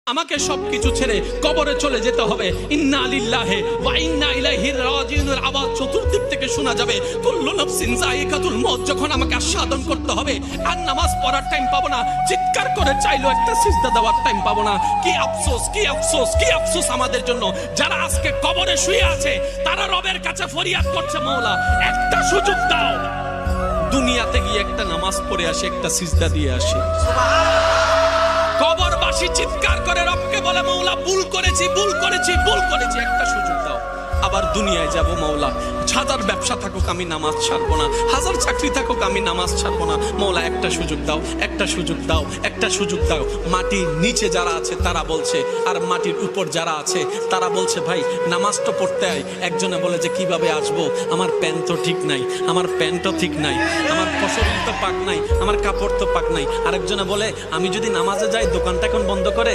আমাকে সবকিছু ছেড়ে কবরে চলে যেতে হবে। ইন্না লিল্লাহি ওয়া ইন্না ইলাইহি রাজিউনের আওয়াজ চতুর্দিক থেকে শোনা যাবে। কুল্লু নাফসিন যায়িকাতুল মউত। যখন আমাকে আস্বাদন করতে হবে আর নামাজ পড়ার টাইম পাবো না, চিৎকার করে চাইলো একটা সিজদা দেওয়ার টাইম পাবো না। কি আফসোস, কি আফসোস, কি আফসোস আমাদের জন্য যারা আজকে কবরে শুয়ে আছে, তারা রবের কাছে ফরিয়াদ করছে, মাওলা একটা সুযোগ দাও, দুনিয়াতে গিয়ে একটা নামাজ পড়ে আসে, একটা সিজদা দিয়ে আসে। কবরবাসী চিৎকার করে রবকে বলে, মাওলা ভুল করেছি, ভুল করেছি, ভুল করেছি, একটা সুযোগ দাও। আবার দুনিয়ায় যাব, মাওলা হাজার ব্যবসা থাকুক আমি নামাজ ছাড়বো না, হাজার চাকরি থাকুক আমি নামাজ ছাড়বো না, মাওলা একটা সুযোগ দাও, একটা সুযোগ দাও, একটা সুযোগ দাও। মাটির নিচে যারা আছে তারা বলছে, আর মাটির উপর যারা আছে তারা বলছে, ভাই নামাজ তো পড়তে আয়। একজনে বলে যে কিভাবে আসবো, আমার প্যান্ট তো ঠিক নাই, আমার প্যান্টও ঠিক নাই, আমার শরীর তো পাক নাই, আমার কাপড় তো পাক নাই। আরেকজনে বলে, আমি যদি নামাজে যাই দোকানটা এখন বন্ধ করে